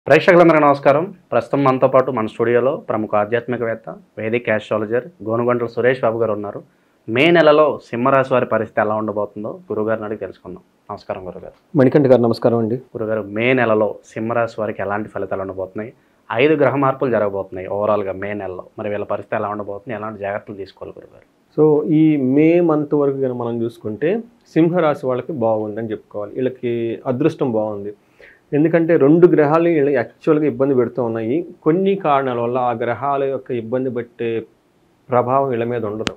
ప్రేక్షకులందరికీ నమస్కారం. ప్రస్తుతం మనతో పాటు మన స్టూడియోలో ప్రముఖ ఆధ్యాత్మికవేత్త, వేదిక్ ఆస్ట్రాలజర్ గోనుగంటల సురేష్ బాబు గారు ఉన్నారు. మే నెలలో సింహరాశి వారి పరిస్థితి ఎలా ఉండబోతుందో గురుగారిని అడిగి తెలుసుకుందాం. నమస్కారం గురుగారు. మణికంఠ గారు నమస్కారం అండి. గురుగారు, మే నెలలో సింహరాశి వారికి ఎలాంటి ఫలితాలు ఉండబోతున్నాయి? 5 గ్రహ మార్పులు జరగబోతున్నాయి ఓవరాల్గా మే నెలలో. మరి వీళ్ళ పరిస్థితి ఎలా ఉండబోతుంది? ఎలాంటి జాగ్రత్తలు తీసుకోవాలి గురుగారు? సో ఈ మే మంత్ వరకు కనుక మనం చూసుకుంటే సింహరాశి వాళ్ళకి బాగుందని చెప్పుకోవాలి. వీళ్ళకి అదృష్టం బాగుంది. ఎందుకంటే 2 గ్రహాలు వీళ్ళు యాక్చువల్గా ఇబ్బంది పెడుతూ ఉన్నాయి. కొన్ని కారణాల వల్ల ఆ గ్రహాల యొక్క ఇబ్బంది పెట్టే ప్రభావం వీళ్ళ మీద ఉండదు.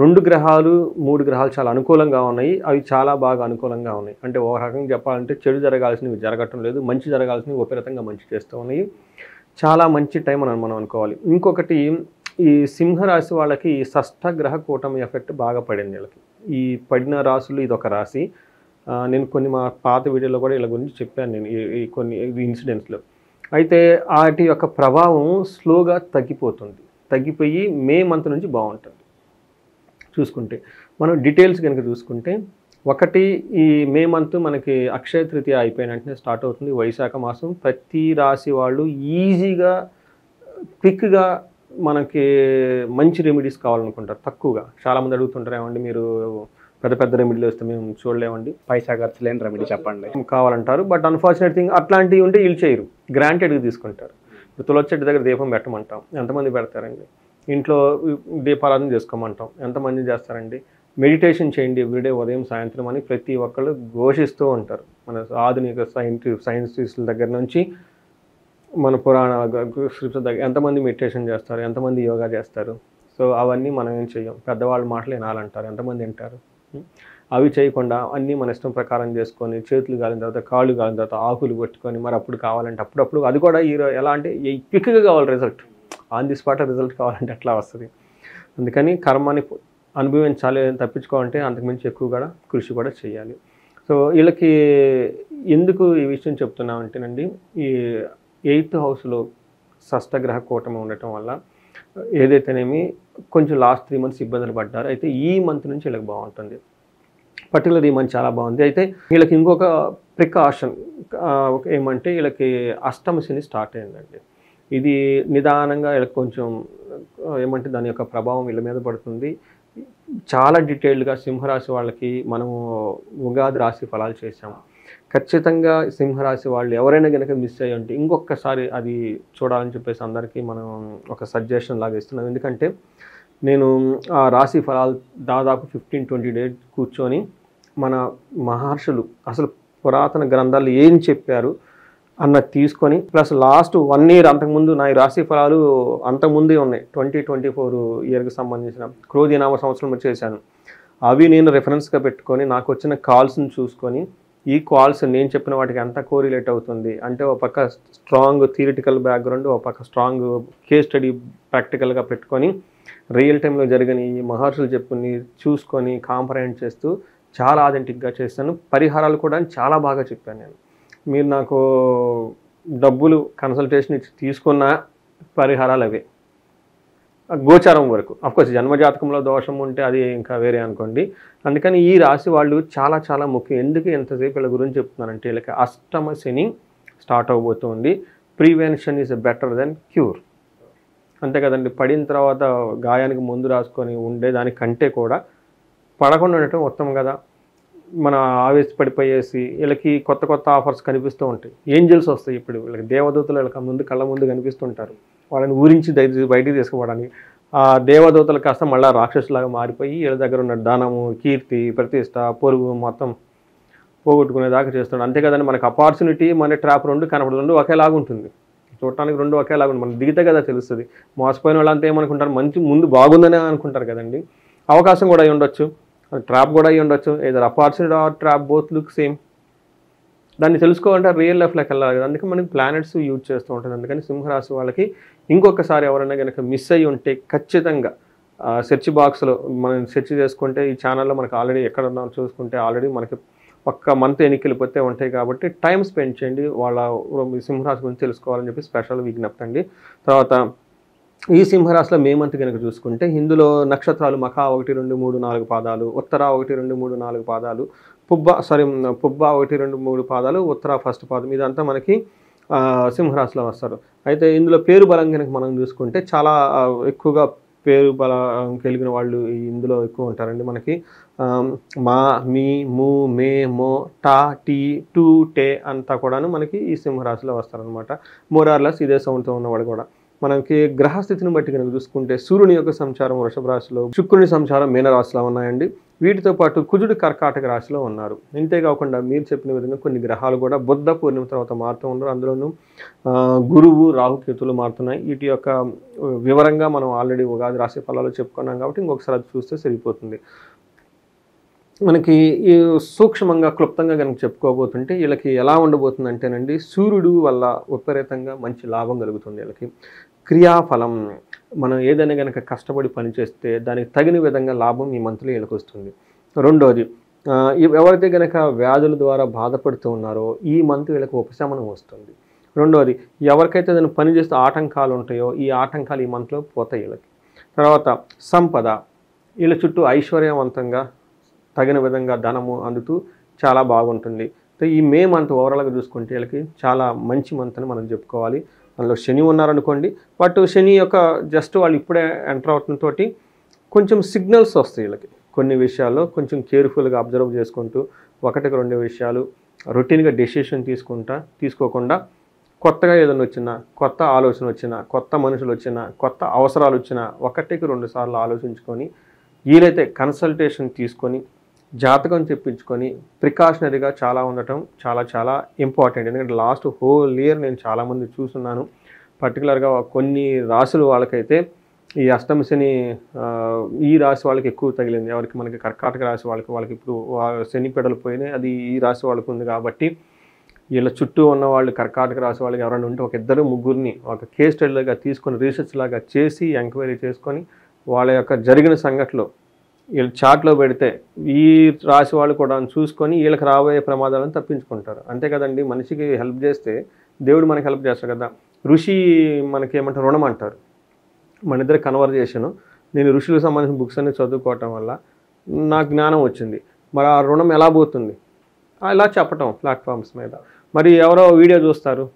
2 గ్రహాలు 3 గ్రహాలు చాలా అనుకూలంగా ఉన్నాయి. అవి చాలా బాగా అనుకూలంగా ఉన్నాయి. అంటే ఒక రకంగా చెప్పాలంటే చెడు జరగాల్సినవి జరగటం లేదు, మంచి జరగాల్సినవి విపరీతంగా మంచి చేస్తూ ఉన్నాయి. చాలా మంచి టైం అని మనం అనుకోవాలి. ఇంకొకటి, ఈ సింహరాశి వాళ్ళకి షష్ఠగ్రహ కూటమి ఎఫెక్ట్ బాగా పడింది వీళ్ళకి. ఈ పడిన రాశులు ఇదొక రాశి. నేను కొన్ని మా పాత వీడియోలో కూడా వీళ్ళ గురించి చెప్పాను నేను ఈ కొన్ని ఇన్సిడెంట్స్లో. అయితే వాటి యొక్క ప్రభావం స్లోగా తగ్గిపోయి మే మంత్ నుంచి బాగుంటుంది. చూసుకుంటే మనం డీటెయిల్స్ కనుక చూసుకుంటే, ఒకటి, ఈ మే మంత్ మనకి అక్షయ తృతీయ అయిపోయిన వెంటనే స్టార్ట్ అవుతుంది. వైశాఖ మాసం. ప్రతి రాశి వాళ్ళు ఈజీగా క్విక్గా మనకి మంచి రెమెడీస్ కావాలనుకుంటారు. తక్కువగా చాలామంది అడుగుతుంటారు, ఏమండి మీరు పెద్ద పెద్ద రెమెడీలు వస్తే మేము చూడలేమండి, పైసా ఖర్చు లేని రెమెడీ చెప్పండి కావాలంటారు. బట్ అన్ఫార్చునేట్ థింగ్, అట్లాంటివి ఉంటే వీళ్ళు చేయరు, గ్రాంటెడ్గా తీసుకుంటారు. ఇప్పుడు తులసి చెట్టు దగ్గర దీపం పెట్టమంటాం, ఎంతమంది పెడతారండి? ఇంట్లో దీపారాధన చేసుకోమంటాం, ఎంతమంది చేస్తారండి? మెడిటేషన్ చేయండి ఎవ్రీడే ఉదయం సాయంత్రం అని ప్రతి ఒక్కళ్ళు ఘోషిస్తూ ఉంటారు. మన ఆధునిక సైంటిస్టుల దగ్గర నుంచి మన పురాణ స్క్రిప్ట్స్ దగ్గర ఎంతమంది మెడిటేషన్ చేస్తారు, ఎంతమంది యోగా చేస్తారు? సో అవన్నీ మనం ఏం చెయ్యం. పెద్దవాళ్ళ మాటలు వినాలంటారు, ఎంతమంది వింటారు? అవి చేయకుండా అన్నీ మన ఇష్టం ప్రకారం చేసుకొని, చేతులు కాలిన తర్వాత కాళ్ళు కాలిన తర్వాత ఆకులు కొట్టుకొని, మరి అప్పుడు కావాలంటే అప్పుడప్పుడు, అది కూడా ఎలా అంటే క్విక్గా కావాలి result, on the spot result కావాలంటే ఎట్లా వస్తుంది? అందుకని కర్మని అనుభవించాలి, తప్పించుకోవాలంటే అంతకుమించి ఎక్కువ కూడా కృషి కూడా చేయాలి. సో వీళ్ళకి ఎందుకు ఈ విషయం చెప్తున్నామంటేనండి, ఈ 8th హౌస్లో షష్ఠగ్రహ కూటమి ఉండటం వల్ల ఏదైతేనేమి కొంచెం లాస్ట్ 3 months ఇబ్బందులు పడ్డారు. అయితే ఈ మంత్ నుంచి వీళ్ళకి బాగుంటుంది. పర్టికులర్ ఈ మంత్ చాలా బాగుంది. అయితే వీళ్ళకి ఇంకొక ప్రికాషన్ ఏమంటే, వీళ్ళకి అష్టమ శని స్టార్ట్ అయిందండి. ఇది నిదానంగా వీళ్ళకి కొంచెం ఏమంటే దాని యొక్క ప్రభావం వీళ్ళ మీద పడుతుంది. చాలా డీటెయిల్డ్గా సింహరాశి వాళ్ళకి మనము ఉగాది రాశి ఫలాలు చేసాము. ఖచ్చితంగా సింహరాశి వాళ్ళు ఎవరైనా కనుక మిస్ అయ్యి ఉంటే ఇంకొకసారి అది చూడాలని చెప్పేసి అందరికీ మనం ఒక సజెషన్ లాగా ఇస్తున్నాం. ఎందుకంటే నేను ఆ రాశి ఫలాలు దాదాపు 15-20 days కూర్చొని మన మహర్షులు అసలు పురాతన గ్రంథాలు ఏం చెప్పారు అన్నది తీసుకొని, ప్లస్ లాస్ట్ 1 year అంతకుముందు నా ఈ రాశి ఫలాలు అంతకుముందే ఉన్నాయి. 2024 yearకి సంబంధించిన క్రోధినామ సంవత్సరం చేశాను. అవి నేను రెఫరెన్స్గా పెట్టుకొని నాకు వచ్చిన కాల్స్ని చూసుకొని, ఈ కాల్స్ నేను చెప్పిన వాటికి ఎంత కోరిలేట్ అవుతుంది అంటే, ఒక పక్క స్ట్రాంగ్ థియరిటికల్ బ్యాక్గ్రౌండ్, ఒక పక్క స్ట్రాంగ్ కేస్ స్టడీ ప్రాక్టికల్గా పెట్టుకొని రియల్ టైంలో జరిగిన ఈ మహర్షులు చెప్పుని చూసుకొని కాంపరైండ్ చేస్తూ చాలా ఆథెంటిక్గా చేస్తాను. పరిహారాలు కూడా చాలా బాగా చెప్పాను నేను. మీరు నాకు డబ్బులు కన్సల్టేషన్ ఇచ్చి తీసుకున్న పరిహారాలు అవే, గోచారం వరకు. అఫ్కోర్స్ జన్మజాతకంలో దోషం ఉంటే అది ఇంకా వేరే అనుకోండి. అందుకని ఈ రాశి వాళ్ళు చాలా చాలా ముఖ్యం. ఎందుకు ఎంతసేపు వీళ్ళ గురించి చెప్తున్నానంటే, వీళ్ళకి అష్టమ శని స్టార్ట్ అవబోతుంది. Prevention is better than cure. అంతే కదండి. పడిన తర్వాత గాయానికి మందు రాసుకొని ఉండేదానికంటే కూడా పడకుండా ఉండటం ఉత్తమం కదా. మన ఆవేశపడిపోయేసి వీళ్ళకి కొత్త కొత్త ఆఫర్స్ కనిపిస్తూ ఉంటాయి. ఏంజల్స్ వస్తాయి. ఇప్పుడు వీళ్ళకి దేవదూతలు వీళ్ళకి కళ్ళ ముందు కనిపిస్తుంటారు. వాళ్ళని ఊరించి బయటికి తీసుకుపోవడానికి ఆ దేవదూతలు కాస్త మళ్ళీ రాక్షసులాగా మారిపోయి వీళ్ళ దగ్గర ఉన్న ధనము, కీర్తి, ప్రతిష్ట, పొరుగు మొత్తం పోగొట్టుకునేదాకా చేస్తున్నాడు. అంతే కదండి. మనకు ఆపర్చునిటీ, మన ట్రాప్ 2 కనపడదు. 2 ఒకేలాగా ఉంటుంది. చూడటానికి 2 ఒకేలాగా ఉంటుంది. మనం దిగితే కదా తెలుస్తుంది. మోసపోయిన వాళ్ళంతా ఏమనుకుంటారు, మంచి ముందు బాగుందనే అనుకుంటారు కదండి. అవకాశం కూడా అయి ఉండొచ్చు, ట్రాప్ కూడా అయి ఉండొచ్చు. ఏదైనా opportunity or trap, both look same. దాన్ని తెలుసుకోవాలంటే రియల్ లైఫ్లోకి వెళ్ళాలి కదా. అందుకే మనకి ప్లానెట్స్ యూజ్ చేస్తూ ఉంటుంది. అందుకని సింహరాశి వాళ్ళకి ఇంకొకసారి ఎవరైనా కనుక మిస్ అయ్యి ఉంటే ఖచ్చితంగా సెర్చ్ బాక్స్లో మనం సెర్చ్ చేసుకుంటే, ఈ ఛానల్లో మనకు ఆల్రెడీ ఎక్కడ ఉన్నాం చూసుకుంటే ఆల్రెడీ మనకి ఒక్క మంత్ ఎన్నికలు పోతే ఉంటాయి. కాబట్టి టైం స్పెండ్ చేయండి, వాళ్ళ సింహరాశి గురించి తెలుసుకోవాలని చెప్పి స్పెషల్ విజ్ఞప్తి అండి. తర్వాత ఈ సింహరాశిలో మే మంత్ కనుక చూసుకుంటే, ఇందులో నక్షత్రాలు మఖ 1, 2, 3, 4 పాదాలు, ఉత్తర 1, 2, 3, 4 పాదాలు, పుబ్బ 1, 2, 3 పాదాలు, ఉత్తర ఫస్ట్ పాదం. ఇదంతా మనకి సింహరాశిలో వస్తారు. అయితే ఇందులో పేరు బలం కనుక మనం చూసుకుంటే చాలా ఎక్కువగా పేరు బలం కలిగిన వాళ్ళు ఇందులో ఎక్కువ ఉంటారండి. మనకి మా, మీ, ము, మే, మో, టా, టీ, టు, టే అంతా కూడాను మనకి ఈ సింహరాశిలో వస్తారనమాట. మోరార్లెస్ ఇదే సౌండ్తో ఉన్నవాడు కూడా. మనకి గ్రహస్థితిని బట్టి కనుక చూసుకుంటే సూర్యుని యొక్క సంచారం వృషభ రాశిలో, శుక్రుని సంచారం మీనరాశిలో ఉన్నాయండి. వీటితో పాటు కుజుడు కర్కాటక రాశిలో ఉన్నారు. ఇంతేకాకుండా మీరు చెప్పిన విధంగా కొన్ని గ్రహాలు కూడా బుద్ధ పూర్ణిమ తర్వాత మారుతూ ఉన్నారు. అందులోనూ గురువు, రాహుకేతులు మారుతున్నాయి. వీటి యొక్క వివరంగా మనం ఆల్రెడీ ఉగాది రాశి ఫలాలు చెప్పుకున్నాం కాబట్టి ఇంకొకసారి అది చూస్తే సరిపోతుంది. మనకి ఈ సూక్ష్మంగా క్లుప్తంగా కనుక చెప్పుకోబోతుంటే వీళ్ళకి ఎలా ఉండబోతుందంటేనండి, సూర్యుడు వల్ల విపరీతంగా మంచి లాభం కలుగుతుంది. వీళ్ళకి క్రియాఫలం, మనం ఏదైనా కనుక కష్టపడి పనిచేస్తే దానికి తగిన విధంగా లాభం ఈ మంత్లో వీళ్ళకి వస్తుంది. రెండోది, ఎవరైతే కనుక వ్యాధుల ద్వారా బాధపడుతూ ఉన్నారో ఈ మంత్ వీళ్ళకి ఉపశమనం వస్తుంది. రెండోది, ఎవరికైతే దాన్ని పని చేస్తే ఆటంకాలు ఉంటాయో ఈ ఆటంకాలు ఈ మంత్లో పోతాయి వీళ్ళకి. తర్వాత సంపద, వీళ్ళ చుట్టూ ఐశ్వర్యవంతంగా తగిన విధంగా ధనము అందుతూ చాలా బాగుంటుంది. ఈ మే మంత్ ఓవరాల్గా చూసుకుంటే వీళ్ళకి చాలా మంచి మంత్ అని మనం చెప్పుకోవాలి. అందులో శని ఉన్నారనుకోండి, బట్ శని యొక్క జస్ట్ వాళ్ళు ఇప్పుడే ఎంటర్ అవడంతో కొంచెం సిగ్నల్స్ వస్తాయి వీళ్ళకి. కొన్ని విషయాల్లో కొంచెం కేర్ఫుల్గా అబ్జర్వ్ చేసుకుంటూ ఒకటికి రెండు విషయాలు రొటీన్గా డెసిషన్ తీసుకోకుండా కొత్తగా ఏదైనా వచ్చినా, కొత్త ఆలోచన వచ్చినా, కొత్త మనుషులు వచ్చినా, కొత్త అవసరాలు వచ్చినా ఒకటికి రెండు సార్లు ఆలోచించుకొని వీలైతే కన్సల్టేషన్ తీసుకొని జాతకం చెప్పించుకొని ప్రికాషనరీగా చాలా ఉండటం చాలా చాలా ఇంపార్టెంట్. ఎందుకంటే లాస్ట్ హోల్ ఇయర్ నేను చాలామంది చూస్తున్నాను. పర్టికులర్గా కొన్ని రాశులు వాళ్ళకైతే ఈ అష్టమ శని ఈ రాశి వాళ్ళకి ఎక్కువ తగిలింది. ఎవరికి మనకి కర్కాటక రాశి వాళ్ళకి ఇప్పుడు శని పెడలు పోయినాయి. అది ఈ రాశి వాళ్ళకు ఉంది కాబట్టి వీళ్ళ చుట్టూ ఉన్న వాళ్ళు కర్కాటక రాశి వాళ్ళకి ఎవరైనా ఉంటే ఒక ఇద్దరు ముగ్గురిని ఒక కేస్ స్టడీలాగా తీసుకొని రీసెర్చ్ లాగా చేసి ఎంక్వైరీ చేసుకొని వాళ్ళ యొక్క జరిగిన సంఘటనలు వీళ్ళు చాట్లో పెడితే ఈ రాశి వాళ్ళు కూడా చూసుకొని వీళ్ళకి రాబోయే ప్రమాదాలను తప్పించుకుంటారు. అంతే కదండి, మనిషికి హెల్ప్ చేస్తే దేవుడు మనకి హెల్ప్ చేస్తాడు కదా. ఋషి మనకి ఏమంటారు, రుణం అంటారు. మన ఇద్దరు కన్వర్జేషను, నేను ఋషులకు సంబంధించిన బుక్స్ అన్ని చదువుకోవటం వల్ల నాకు జ్ఞానం వచ్చింది. మరి ఆ రుణం ఎలా పోతుంది ఇలా చెప్పటం ప్లాట్ఫామ్స్ మీద. మరి ఎవరో వీడియో చూస్తారు,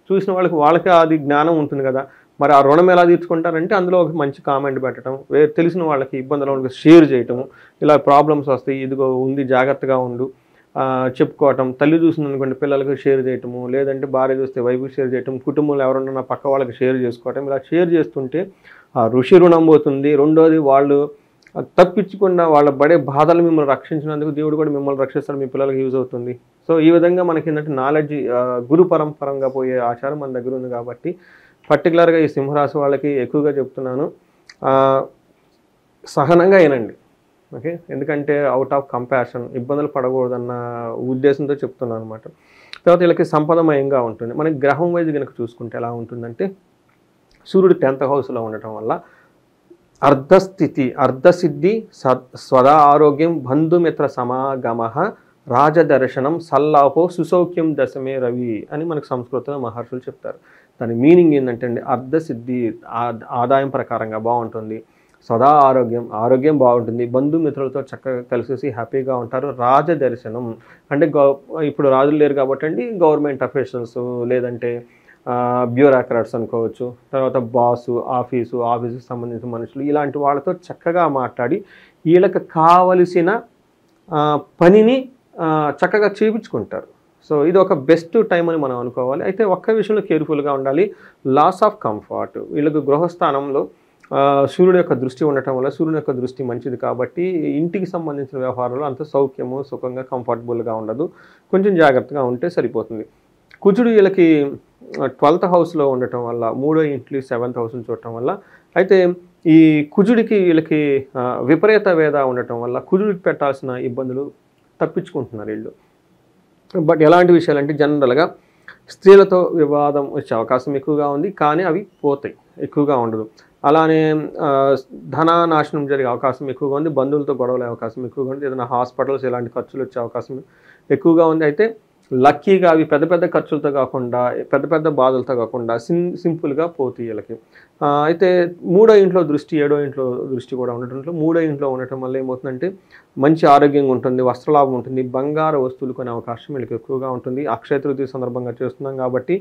చూసిన వాళ్ళకి అది జ్ఞానం ఉంటుంది కదా. మరి ఆ రుణం ఎలా తీర్చుకుంటారంటే అందులో ఒక మంచి కామెంట్ పెట్టడం, తెలిసిన వాళ్ళకి ఇబ్బందులు వాళ్ళకి షేర్ చేయటము, ఇలా ప్రాబ్లమ్స్ వస్తాయి, ఇదిగో ఉంది జాగ్రత్తగా ఉండు చెప్పుకోవటం. తల్లి చూసింది అనుకోండి పిల్లలకు షేర్ చేయటము, లేదంటే భార్య చూస్తే వైఫ్కి షేర్ చేయటం, కుటుంబంలో ఎవరన్నా నా పక్క వాళ్ళకి షేర్ చేసుకోవటం. ఇలా షేర్ చేస్తుంటే ఆ ఋషి రుణం పోతుంది. రెండోది, వాళ్ళు తప్పించకుండా వాళ్ళ పడే బాధలు మిమ్మల్ని రక్షించినందుకు దేవుడు కూడా మిమ్మల్ని రక్షిస్తాడు, మీ పిల్లలకి యూజ్ అవుతుంది. సో ఈ విధంగా మనకి ఏంటంటే నాలెడ్జ్ గురు పరంపరంగా పోయే ఆచారం మన దగ్గర ఉంది కాబట్టి పర్టికులర్గా ఈ సింహరాశి వాళ్ళకి ఎక్కువగా చెప్తున్నాను, సహనంగా వినండి. ఓకే, ఎందుకంటే అవుట్ ఆఫ్ కంపాషన్ ఇబ్బందులు పడకూడదన్న ఉద్దేశంతో చెప్తున్నాను అనమాట. తర్వాత వీళ్ళకి సంపదమయంగా ఉంటుంది. మనకి గ్రహం వైజ్ కనుక చూసుకుంటే ఎలా ఉంటుందంటే, సూర్యుడు 10th హౌస్లో ఉండటం వల్ల అర్ధసిద్ధి, స్వదా ఆరోగ్యం, బంధుమిత్ర సమాగమ, రాజదర్శనం, సల్లాపో, సుసౌఖ్యం దశమే రవి అని మనకు సంస్కృతంలో మహర్షులు చెప్తారు. దాని మీనింగ్ ఏంటంటే అండి, అర్ధసిద్ధి ఆదాయం ప్రకారంగా బాగుంటుంది, సదా ఆరోగ్యం బాగుంటుంది, బంధుమిత్రులతో చక్కగా కలిసేసి హ్యాపీగా ఉంటారు. రాజదర్శనం అంటే ఇప్పుడు రాజులు లేరు కాబట్టి అండి గవర్నమెంట్ అఫీషియల్స్ లేదంటే బ్యూరోక్రాట్స్ అనుకోవచ్చు, తర్వాత ఆఫీసుకి సంబంధించిన మనుషులు, ఇలాంటి వాళ్ళతో చక్కగా మాట్లాడి వీళ్ళకి కావలసిన పనిని చక్కగా చేయించుకుంటారు. సో ఇది ఒక బెస్ట్ టైం అని మనం అనుకోవాలి. అయితే ఒక్క విషయంలో కేర్ఫుల్గా ఉండాలి, లాస్ ఆఫ్ కంఫర్ట్. వీళ్ళకి గృహస్థానంలో సూర్యుడు యొక్క దృష్టి ఉండటం వల్ల, సూర్యుని యొక్క దృష్టి మంచిది కాబట్టి ఇంటికి సంబంధించిన వ్యవహారంలో అంత సౌఖ్యము సుఖంగా కంఫర్టబుల్గా ఉండదు. కొంచెం జాగ్రత్తగా ఉంటే సరిపోతుంది. కుజుడు వీళ్ళకి 12th హౌస్లో ఉండటం వల్ల, 3వ ఇంట్లో 7th హౌస్ని చూడటం వల్ల, అయితే ఈ కుజుడికి వీళ్ళకి విపరీత వేద ఉండటం వల్ల కుజుడికి పెట్టాల్సిన ఇబ్బందులు తప్పించుకుంటున్నారు వీళ్ళు. బట్ ఎలాంటి విషయాలు అంటే జనరల్గా స్త్రీలతో వివాదం వచ్చే అవకాశం ఎక్కువగా ఉంది, కానీ అవి పోతాయి, ఎక్కువగా ఉండదు. అలానే ధనానాశనం జరిగే అవకాశం ఎక్కువగా ఉంది, బంధువులతో గొడవలే అవకాశం ఎక్కువగా ఉంది, ఏదైనా హాస్పిటల్స్ ఇలాంటి ఖర్చులు వచ్చే అవకాశం ఎక్కువగా ఉంది. అయితే లక్కీగా అవి పెద్ద పెద్ద ఖర్చులతో కాకుండా పెద్ద పెద్ద బాధలతో కాకుండా సింపుల్గా పోతాయి వీళ్ళకి. అయితే మూడో ఇంట్లో దృష్టి, ఏడో ఇంట్లో దృష్టి కూడా ఉండటంలో మూడో ఇంట్లో ఉండటం వల్ల ఏమవుతుందంటే మంచి ఆరోగ్యంగా ఉంటుంది, వస్త్రలాభం ఉంటుంది, బంగారు వస్తువులు కొనే అవకాశం వీళ్ళకి ఎక్కువగా ఉంటుంది. అక్షయ తృతీయ సందర్భంగా చేస్తున్నాం కాబట్టి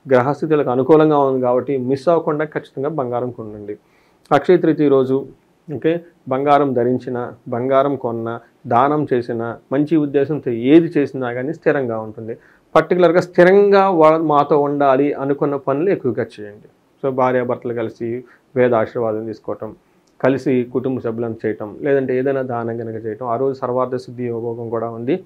గ్రహస్థితులకు అనుకూలంగా ఉంది కాబట్టి మిస్ అవ్వకుండా ఖచ్చితంగా బంగారం కొనండి. అక్షయ తృతీయ రోజు ఓకే, బంగారం ధరించిన, బంగారం కొన్న, దానం చేసిన, మంచి ఉద్దేశంతో ఏది చేసినా కానీ స్థిరంగా ఉంటుంది. పర్టికులర్గా స్థిరంగా మాతో ఉండాలి అనుకున్న పనులు ఎక్కువగా చేయండి. సో భార్యాభర్తలు కలిసి వేద ఆశీర్వాదం తీసుకోవటం, కలిసి కుటుంబ సభ్యులను చేయటం, లేదంటే ఏదైనా దానం కనుక చేయటం. ఆ రోజు సర్వార్థ సిద్ధి యోగం కూడా ఉంది.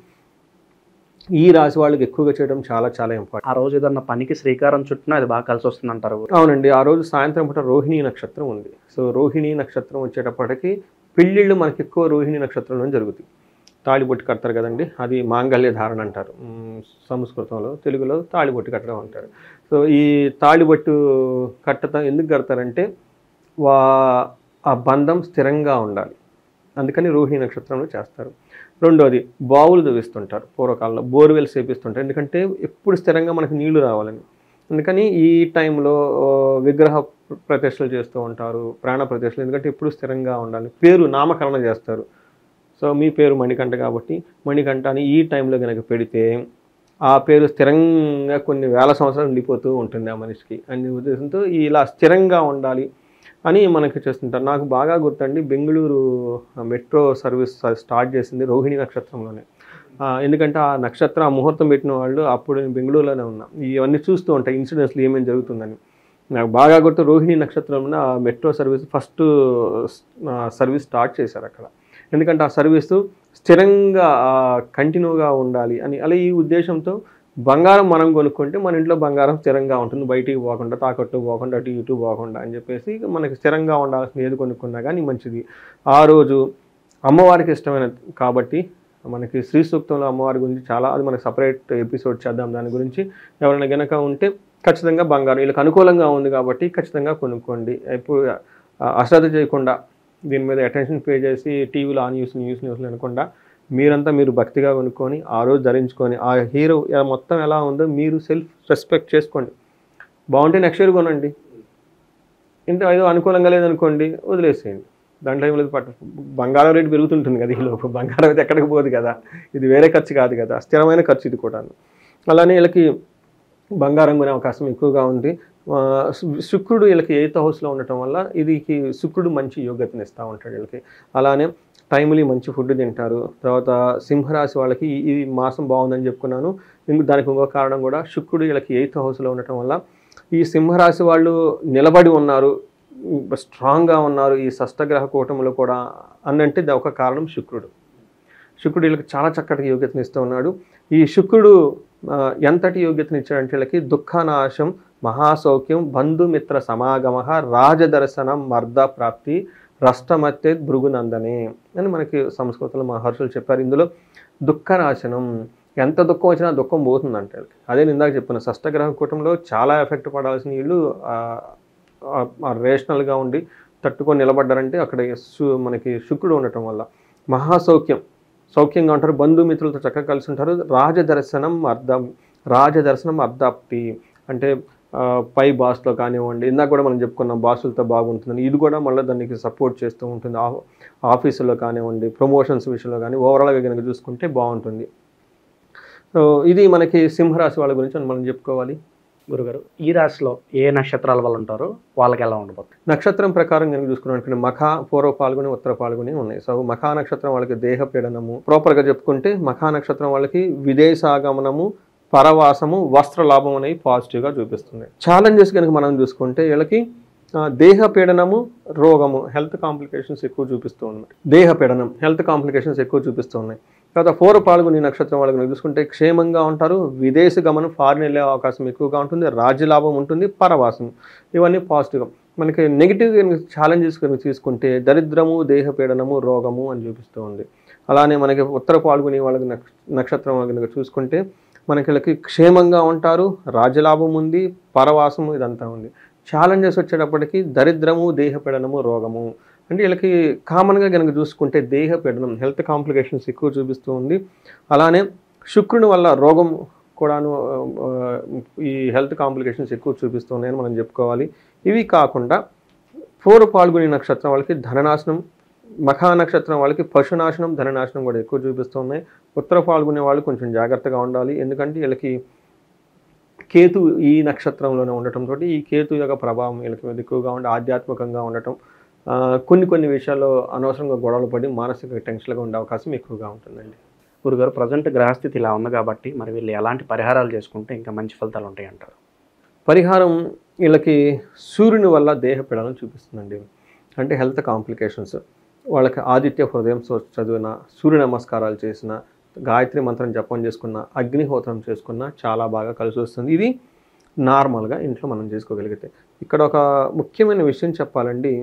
ఈ రాశి వాళ్ళకి ఎక్కువగా చేయడం చాలా చాలా ఇంపార్టెంట్. ఆ రోజు ఏదన్నా పనికి శ్రీకారం చుట్టినా అది బాగా కలిసి వస్తుంది అంటారు. అవునండి, ఆ రోజు సాయంత్రం పూట రోహిణీ నక్షత్రం ఉంది. సో రోహిణీ నక్షత్రం వచ్చేటప్పటికి పెళ్ళిళ్ళు మనకి ఎక్కువ రోహిణీ నక్షత్రంలో జరుగుతాయి. తాళిబొట్టు కడతారు కదండి, అది మాంగళ్య ధారణ అంటారు సంస్కృతంలో, తెలుగులో తాళిబొట్టు కట్టడం అంటారు. సో ఈ తాళిబొట్టు కట్టడం ఎందుకు కడతారంటే ఆ బంధం స్థిరంగా ఉండాలి, అందుకని రోహిణీ నక్షత్రంలో చేస్తారు. రెండోది బావులు తవ్విస్తుంటారు, పూర్వకాలంలో బోర్వెల్స్ వేపిస్తుంటారు, ఎందుకంటే ఎప్పుడు స్థిరంగా మనకు నీళ్లు రావాలని. అందుకని ఈ టైంలో విగ్రహ ప్రతిష్టలు చేస్తూ ఉంటారు, ప్రాణ ప్రతిష్టలు, ఎందుకంటే ఎప్పుడు స్థిరంగా ఉండాలి. పేరు నామకరణ చేస్తారు. సో మీ పేరు మణికంఠ కాబట్టి మణికంఠ అని ఈ టైంలో కనుక పెడితే ఆ పేరు స్థిరంగా కొన్ని వేల సంవత్సరాలు ఉండిపోతూ ఉంటుంది ఆ మనిషికి అనే ఉద్దేశంతో ఇలా స్థిరంగా ఉండాలి అని మనకి చేస్తుంటారు. నాకు బాగా గుర్తండి, బెంగళూరు మెట్రో సర్వీస్ స్టార్ట్ చేసింది రోహిణి నక్షత్రంలోనే. ఎందుకంటే ఆ నక్షత్రం, ఆ ముహూర్తం పెట్టిన వాళ్ళు అప్పుడు నేను బెంగళూరులోనే ఉన్నా. ఇవన్నీ చూస్తూ ఉంటాయి ఇన్సిడెంట్స్లో ఏమేమి జరుగుతుందని. నాకు బాగా గుర్తు, రోహిణి నక్షత్రంలో ఆ metro service first service start చేశారు అక్కడ. ఎందుకంటే ఆ సర్వీసు స్థిరంగా కంటిన్యూగా ఉండాలి అని. అలా ఈ ఉద్దేశంతో బంగారం మనం కొనుక్కుంటే మన ఇంట్లో బంగారం స్థిరంగా ఉంటుంది, బయటికి పోకుండా, తాకట్టు పోకుండా, అటు ఇటు పోకుండా అని చెప్పేసి మనకి స్థిరంగా ఉండాల్సిన ఏది కొనుక్కున్నా కానీ మంచిది. ఆ రోజు అమ్మవారికి ఇష్టమైన కాబట్టి మనకి శ్రీ సూక్తంలో అమ్మవారి గురించి చాలా, అది మనకి సపరేట్ ఎపిసోడ్ చేద్దాం దాని గురించి. ఎవరైనా గనక ఉంటే ఖచ్చితంగా బంగారం వీళ్ళకి అనుకూలంగా ఉంది కాబట్టి ఖచ్చితంగా కొనుక్కోండి. ఇప్పుడు అశ్రద్ధ చేయకుండా దీని మీద అటెన్షన్ పే చేసి టీవీలో ఆ న్యూస్లు అనకుండా మీరంతా మీరు భక్తిగా కొనుక్కొని ఆ రోజు ధరించుకొని ఆ హీరో మొత్తం ఎలా ఉందో మీరు సెల్ఫ్ రెస్పెక్ట్ చేసుకోండి. బాగుంటే నెక్స్ట్ ఇయర్ కొనండి, ఇంత ఏదో అనుకూలంగా లేదనుకోండి వదిలేసేయండి. దాంట్లో ఏం లేదు, బంగారం రేటు పెరుగుతుంటుంది కదా, ఈలోపు బంగారం అయితే ఎక్కడికి పోదు కదా, ఇది వేరే ఖర్చు కాదు కదా, స్థిరమైన ఖర్చు ఇది కూడా. అలానే వీళ్ళకి బంగారం కొనే అవకాశం ఎక్కువగా ఉంది. శుక్రుడు వీళ్ళకి 8th హౌస్లో ఉండటం వల్ల ఇది శుక్రుడు మంచి యోగ్యతను ఇస్తూ ఉంటాడు వీళ్ళకి. అలానే టైమ్లీ మంచి ఫుడ్ తింటారు. తర్వాత సింహరాశి వాళ్ళకి ఈ మాసం బాగుందని చెప్పుకున్నాను. దానికి ఇంకో కారణం కూడా శుక్రుడు వీళ్ళకి 8th హౌస్లో ఉండటం వల్ల ఈ సింహరాశి వాళ్ళు నిలబడి ఉన్నారు, స్ట్రాంగ్గా ఉన్నారు ఈ షష్టగ్రహ కూటమిలో కూడా అనంటే ఒక కారణం శుక్రుడు. శుక్రుడు వీళ్ళకి చాలా చక్కటి యోగ్యతను ఇస్తూ ఉన్నాడు. ఈ శుక్రుడు ఎంతటి యోగ్యతను ఇచ్చాడంటే వీళ్ళకి దుఃఖనాశం, మహాసౌఖ్యం, బంధుమిత్ర సమాగమ, రాజదర్శనం, మర్ద ప్రాప్తి, రష్టమత్తే భృగునందనే అని మనకి సంస్కృతంలో మహర్షులు చెప్పారు. ఇందులో దుఃఖనాశనం, ఎంత దుఃఖం వచ్చినా దుఃఖం పోతుందంటే అదే ఇందాక చెప్పిన షష్టగ్రహ కూటంలో చాలా ఎఫెక్ట్ పడాల్సిన వీళ్ళు రేషనల్గా ఉండి తట్టుకొని నిలబడ్డారంటే అక్కడ మనకి శుక్రుడు ఉండటం వల్ల. మహాసౌఖ్యం, సౌఖ్యంగా ఉంటారు, బంధుమిత్రులతో చక్కగా కలిసి ఉంటారు. రాజదర్శనం అర్ధాప్తి అంటే పై బాస్లో కానివ్వండి, ఇందాక కూడా మనం చెప్పుకున్నాం బాసులతో బాగుంటుందని, ఇది కూడా మళ్ళీ దానికి సపోర్ట్ చేస్తూ ఉంటుంది. ఆఫీసులో కానివ్వండి, ప్రమోషన్స్ విషయంలో కానీ ఓవరాల్గా కనుక చూసుకుంటే బాగుంటుంది. సో ఇది మనకి సింహరాశి వాళ్ళ గురించి మనం చెప్పుకోవాలి. గురుగారు, ఈ రాశిలో ఏ నక్షత్రాల వాళ్ళు ఉంటారో వాళ్ళకి ఎలా ఉండబోతుంది? నక్షత్రం ప్రకారం కనుక చూసుకున్నట్టు మఖ, పూర్వ పాల్గొని, ఉత్తర పాల్గొని ఉన్నాయి. సో మఖా నక్షత్రం వాళ్ళకి దేహ పీడనము, ప్రాపర్గా చెప్పుకుంటే మఖా నక్షత్రం వాళ్ళకి విదేశాగమనము, పరవాసము, వస్త్ర లాభం అనేవి పాజిటివ్గా చూపిస్తుంది. ఛాలెంజెస్ కనుక మనం చూసుకుంటే వీళ్ళకి దేహ పీడనము, రోగము, హెల్త్ కాంప్లికేషన్స్ ఎక్కువ చూపిస్తూ ఉన్నాయి. దేహ పీడనం, హెల్త్ కాంప్లికేషన్స్ ఎక్కువ చూపిస్తూ ఉన్నాయి. తర్వాత పూర్వ పాల్గొని నక్షత్రం వాళ్ళకి చూసుకుంటే క్షేమంగా ఉంటారు, విదేశీ గమనం, ఫారిన్ వెళ్ళే అవకాశం ఎక్కువగా ఉంటుంది, రాజ్యలాభం ఉంటుంది, పరవాసం, ఇవన్నీ పాజిటివ్గా. మనకి నెగిటివ్ ఛాలెంజెస్ కనుక తీసుకుంటే దరిద్రము, దేహ పీడనము, రోగము అని చూపిస్తూ ఉంది. అలానే మనకి ఉత్తర పాల్గొని వాళ్ళకి నక్షత్రం కనుక చూసుకుంటే మనకి వీళ్ళకి క్షేమంగా ఉంటారు, రాజ్యలాభం ఉంది, పరవాసము ఇదంతా ఉంది. ఛాలెంజెస్ వచ్చేటప్పటికి దరిద్రము, దేహ పీడనము, రోగము. అంటే వీళ్ళకి కామన్గా కనుక చూసుకుంటే దేహ పీడనం, హెల్త్ కాంప్లికేషన్స్ ఎక్కువ చూపిస్తూ ఉంది. అలానే శుక్రుని వల్ల రోగం కూడాను ఈ హెల్త్ కాంప్లికేషన్స్ ఎక్కువ చూపిస్తున్నాయని మనం చెప్పుకోవాలి. ఇవి కాకుండా పూర్వ పాల్గొని నక్షత్రం వాళ్ళకి ధననాశనం, మఖా నక్షత్రం వాళ్ళకి పశునాశనం, ధననాశనం కూడా ఎక్కువ చూపిస్తున్నాయి. ఉత్తర పాల్గొనే వాళ్ళు కొంచెం జాగ్రత్తగా ఉండాలి. ఎందుకంటే వీళ్ళకి కేతు ఈ నక్షత్రంలోనే ఉండటంతో ఈ కేతు యొక్క ప్రభావం వీళ్ళకి మీద ఎక్కువగా ఉండి ఆధ్యాత్మికంగా ఉండటం, కొన్ని విషయాల్లో అనవసరంగా గొడవలు పడి మానసిక టెన్షన్గా ఉండే అవకాశం ఎక్కువగా ఉంటుందండి. గురుగారు ప్రజెంట్ గ్రహస్థితి ఇలా ఉంది కాబట్టి మరి వీళ్ళు ఎలాంటి పరిహారాలు చేసుకుంటే ఇంకా మంచి ఫలితాలు ఉంటాయి అంటారు? పరిహారం వీళ్ళకి సూర్యుని వల్ల దేహ పీడనం చూపిస్తుందండి. అంటే హెల్త్ కాంప్లికేషన్స్, వాళ్ళకి ఆదిత్య హృదయం చదివిన, సూర్య నమస్కారాలు చేసిన, గాయత్రి మంత్రం జపం చేసుకున్న, అగ్నిహోత్రం చేసుకున్న చాలా బాగా కలిసి వస్తుంది. ఇది నార్మల్గా ఇంట్లో మనం చేసుకోగలిగితే. ఇక్కడ ఒక ముఖ్యమైన విషయం చెప్పాలండి,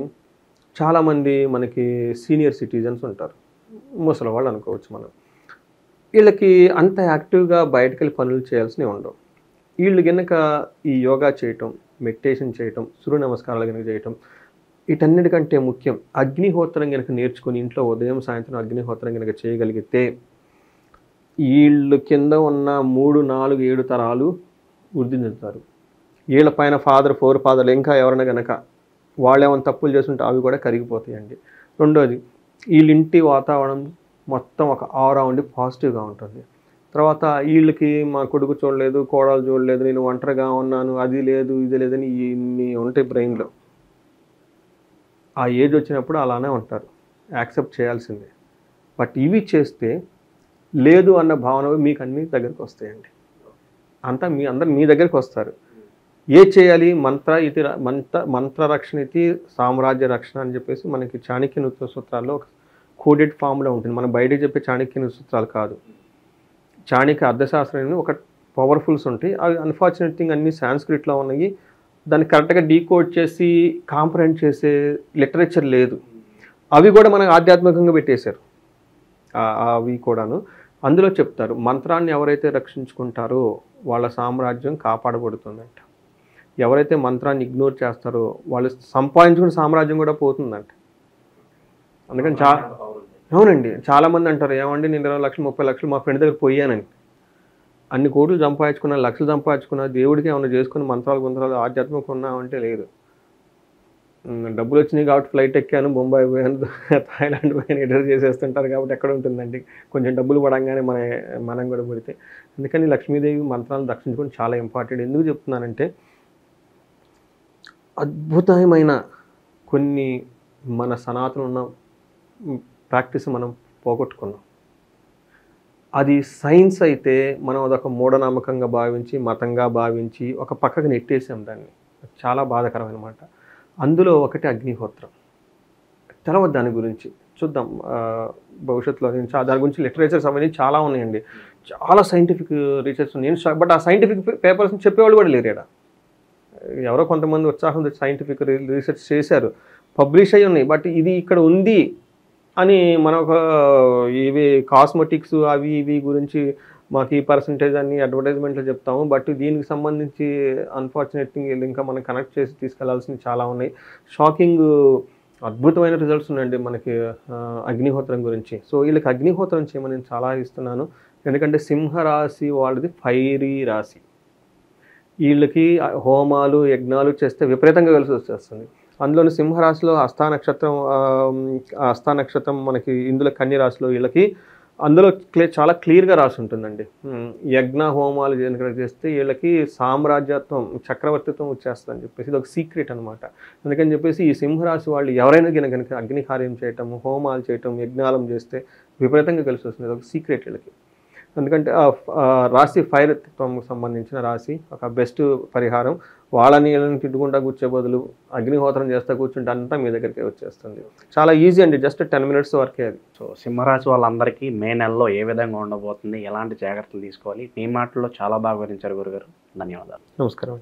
చాలామంది మనకి సీనియర్ సిటిజన్స్ ఉంటారు, ముసలి వాళ్ళు అనుకోవచ్చు మనం. వీళ్ళకి అంత యాక్టివ్గా బయటకు వెళ్ళి పనులు చేయాల్సినవి ఉండవు. వీళ్ళు కనుక ఈ యోగా చేయటం, మెడిటేషన్ చేయటం, సూర్య నమస్కారాలు కనుక చేయటం, వీటన్నిటికంటే ముఖ్యం అగ్నిహోత్రం కనుక నేర్చుకుని ఇంట్లో ఉదయం సాయంత్రం అగ్నిహోత్రం కనుక చేయగలిగితే వీళ్ళు కింద ఉన్న 3, 4, 7 తరాలు వృద్ధి చెందుతారు. వీళ్ళ పైన ఫోర్ ఫాదర్లు ఇంకా ఎవరైనా కనుక వాళ్ళు ఏమైనా తప్పులు చేస్తుంటే అవి కూడా కరిగిపోతాయండి. రెండోది, వీళ్ళింటి వాతావరణం మొత్తం ఒక ఆరా ఉండి పాజిటివ్గా ఉంటుంది. తర్వాత వీళ్ళకి మా కొడుకు చూడలేదు, కోడలు చూడలేదు, నేను ఒంటరిగా ఉన్నాను, అది లేదు ఇది లేదని ఇన్ని ఉంటాయి బ్రెయిన్లో. ఆ ఏజ్ వచ్చినప్పుడు అలానే ఉంటారు, యాక్సెప్ట్ చేయాల్సిందే. బట్ ఇవి చేస్తే లేదు అన్న భావన మీకు అన్ని దగ్గరికి వస్తాయండి. అంతా అందరు మీ దగ్గరికి వస్తారు. ఏ చేయాలి? మంత్ర రక్షణ ఇది సామ్రాజ్య రక్షణ అని చెప్పేసి మనకి చాణక్య నృత్య సూత్రాల్లో ఒక కోడెడ్ ఫామ్లో ఉంటుంది. మనం బయటకు చెప్పే చాణక్య నృత్య సూత్రాలు కాదు, చాణక్య అర్థశాస్త్రం ఒక పవర్ఫుల్స్ ఉంటాయి. అవి అన్ఫార్చునేట్ థింగ్ అన్ని సాంస్క్రిట్లో ఉన్నాయి. దాన్ని కరెక్ట్గా డీకోడ్ చేసి కాంప్రహెండ్ చేసే లిటరేచర్ లేదు. అవి కూడా మనకు ఆధ్యాత్మికంగా పెట్టేశారు. అవి కూడాను అందులో చెప్తారు, మంత్రాన్ని ఎవరైతే రక్షించుకుంటారో వాళ్ళ సామ్రాజ్యం కాపాడబడుతుందంట. ఎవరైతే మంత్రాన్ని ఇగ్నోర్ చేస్తారో వాళ్ళు సంపాదించుకున్న సామ్రాజ్యం కూడా పోతుందంట. అందుకని అవునండి, చాలామంది అంటారు, ఏమండి నేను 20 లక్షలు 30 లక్షలు మా ఫ్రెండ్ దగ్గర పోయానని. అన్ని కోట్లు సంపాదించుకున్నా, లక్షలు సంపాదించుకున్నా, దేవుడికి ఏమైనా చేసుకుని మంత్రాలు ఆధ్యాత్మిక ఉన్నామంటే లేదు. డబ్బులు వచ్చినాయి కాబట్టి ఫ్లైట్ ఎక్కాను, బొంబాయి పోయాను, థాయిలాండ్ పోయాను, ఎడిటర్ చేసేస్తుంటారు కాబట్టి ఎక్కడ ఉంటుందండి. కొంచెం డబ్బులు పడంగానే మనం కూడా పడితే. అందుకని లక్ష్మీదేవి మంత్రాలను దర్శించుకొని చాలా ఇంపార్టెంట్. ఎందుకు చెప్తున్నానంటే అద్భుతమైన కొన్ని మన సనాతన ఉన్న ప్రాక్టీస్ మనం పోగొట్టుకున్నాం. అది సైన్స్ అయితే మనం అదొక మూఢనమ్మకంగా భావించి, మతంగా భావించి ఒక పక్కకు నెట్టేసాం దాన్ని. చాలా బాధాకరమైన మాట. అందులో ఒకటి అగ్నిహోత్రం. తర్వాత దాని గురించి చూద్దాం భవిష్యత్తులో. నేను దాని గురించి లిటరేచర్స్ అవన్నీ చాలా ఉన్నాయండి, చాలా సైంటిఫిక్ రీసెర్చ్ ఉన్నాయి. బట్ ఆ సైంటిఫిక్ పేపర్స్ని చెప్పేవాళ్ళు కూడా లేరు ఇక్కడ. ఎవరో కొంతమంది ఉత్సాహం సైంటిఫిక్ రీసెర్చ్ చేశారు, పబ్లిష్ అయ్యి ఉన్నాయి. బట్ ఇది ఇక్కడ ఉంది అని మనం ఒక ఇవి కాస్మెటిక్స్ అవి ఇవి గురించి మాకు ఈ పర్సంటేజ్ అని అడ్వర్టైజ్మెంట్లో చెప్తాము. బట్ దీనికి సంబంధించి అన్ఫార్చునేట్ థింగ్ ఇంకా మనం కనెక్ట్ చేసి తీసుకెళ్లాల్సినవి చాలా ఉన్నాయి. షాకింగ్ అద్భుతమైన రిజల్ట్స్ ఉన్నాయండి మనకి అగ్నిహోత్రం గురించి. సో వీళ్ళకి అగ్నిహోత్రం చేయమని నేను సలహా ఇస్తున్నాను. ఎందుకంటే సింహరాశి వాళ్ళది ఫైరీ రాశి. వీళ్ళకి హోమాలు యజ్ఞాలు చేస్తే విపరీతంగా కలిసి వచ్చేస్తుంది. అందులోని సింహరాశిలో హస్తా నక్షత్రం మనకి, ఇందులో కన్య రాశిలో వీళ్ళకి అందులో చాలా క్లియర్గా రాసి ఉంటుందండి. యజ్ఞ హోమాలు చేస్తే వీళ్ళకి సామ్రాజ్యత్వం, చక్రవర్తిత్వం వచ్చేస్తుందని చెప్పేసి ఇది ఒక సీక్రెట్ అనమాట. అందుకని చెప్పేసి ఈ సింహరాశి వాళ్ళు ఎవరైనా కనుక అగ్ని కార్యం చేయటం, హోమాలు చేయటం, యజ్ఞాలం చేస్తే విపరీతంగా కలిసి వస్తుంది. ఇది ఒక సీక్రెట్ వీళ్ళకి. ఎందుకంటే రాశి ఫైర్త్వం సంబంధించిన రాశి ఒక బెస్ట్ పరిహారం. వాళ్ళని వీళ్ళని తిట్టుకుంటా కూర్చే బదులు అగ్నిహోత్రం చేస్తా కూర్చుంటే అంతా మీ దగ్గరికి వచ్చేస్తుంది. చాలా ఈజీ అండి, జస్ట్ 10 minutes వరకే అది. సో సింహరాశి వాళ్ళందరికీ మే నెలలో ఏ విధంగా ఉండబోతుంది, ఎలాంటి జాగ్రత్తలు తీసుకోవాలి, మీ మాటల్లో చాలా బాగా వివరించారు గురుగారు. ధన్యవాదాలు. నమస్కారం.